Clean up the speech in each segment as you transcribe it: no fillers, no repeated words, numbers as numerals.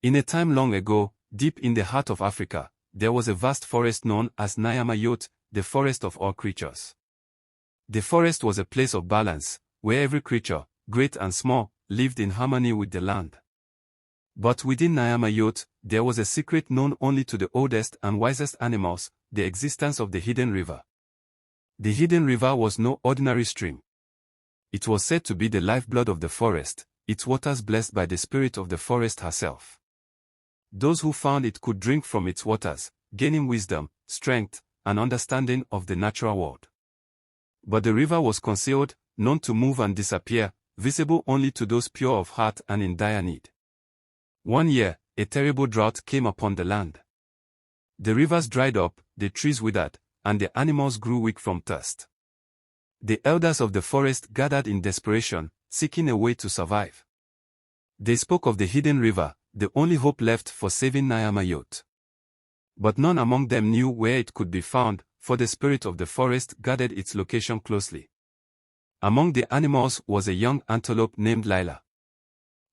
In a time long ago, deep in the heart of Africa, there was a vast forest known as Nyamayot, the forest of all creatures. The forest was a place of balance, where every creature, great and small, lived in harmony with the land. But within Nyamayot, there was a secret known only to the oldest and wisest animals, the existence of the hidden river. The hidden river was no ordinary stream. It was said to be the lifeblood of the forest, its waters blessed by the spirit of the forest herself. Those who found it could drink from its waters, gaining wisdom, strength, and understanding of the natural world. But the river was concealed, known to move and disappear, visible only to those pure of heart and in dire need. One year, a terrible drought came upon the land. The rivers dried up, the trees withered, and the animals grew weak from thirst. The elders of the forest gathered in desperation, seeking a way to survive. They spoke of the hidden river, the only hope left for saving Nyamayot. But none among them knew where it could be found, for the spirit of the forest guarded its location closely. Among the animals was a young antelope named Lila.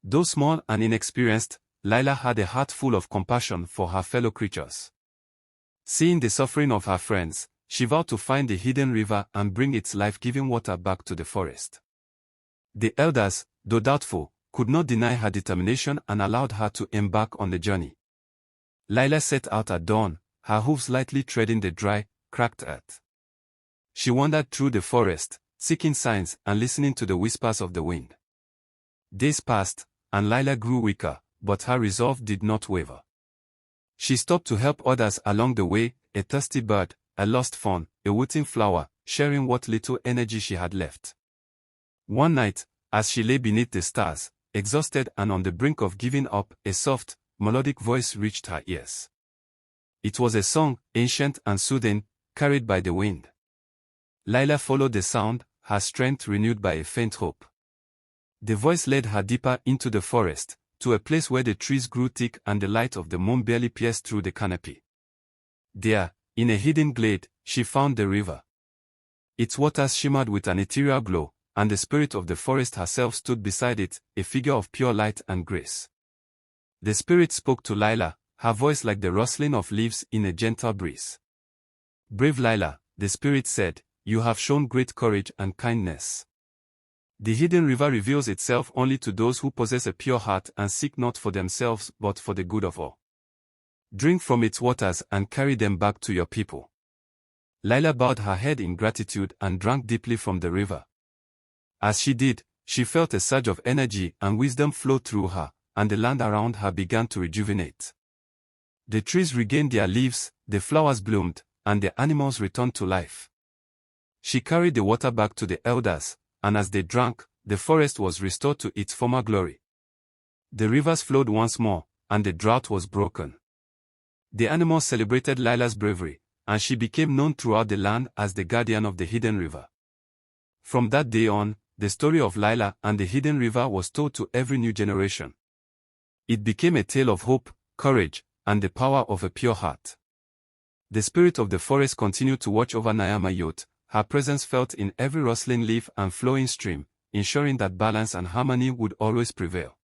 Though small and inexperienced, Lila had a heart full of compassion for her fellow creatures. Seeing the suffering of her friends, she vowed to find the hidden river and bring its life-giving water back to the forest. The elders, though doubtful, could not deny her determination and allowed her to embark on the journey. Lila set out at dawn, her hooves lightly treading the dry, cracked earth. She wandered through the forest, seeking signs and listening to the whispers of the wind. Days passed, and Lila grew weaker, but her resolve did not waver. She stopped to help others along the way, a thirsty bird, a lost fawn, a wilting flower, sharing what little energy she had left. One night, as she lay beneath the stars, exhausted and on the brink of giving up, a soft, melodic voice reached her ears. It was a song, ancient and soothing, carried by the wind. Lila followed the sound, her strength renewed by a faint hope. The voice led her deeper into the forest, to a place where the trees grew thick and the light of the moon barely pierced through the canopy. There, in a hidden glade, she found the river. Its waters shimmered with an ethereal glow, and the spirit of the forest herself stood beside it, a figure of pure light and grace. The spirit spoke to Lila, her voice like the rustling of leaves in a gentle breeze. "Brave Lila," the spirit said, "you have shown great courage and kindness. The hidden river reveals itself only to those who possess a pure heart and seek not for themselves but for the good of all. Drink from its waters and carry them back to your people." Lila bowed her head in gratitude and drank deeply from the river. As she did, she felt a surge of energy and wisdom flow through her, and the land around her began to rejuvenate. The trees regained their leaves, the flowers bloomed, and the animals returned to life. She carried the water back to the elders, and as they drank, the forest was restored to its former glory. The rivers flowed once more, and the drought was broken. The animals celebrated Lila's bravery, and she became known throughout the land as the guardian of the hidden river. From that day on, the story of Lila and the hidden river was told to every new generation. It became a tale of hope, courage, and the power of a pure heart. The spirit of the forest continued to watch over Nyamayot, her presence felt in every rustling leaf and flowing stream, ensuring that balance and harmony would always prevail.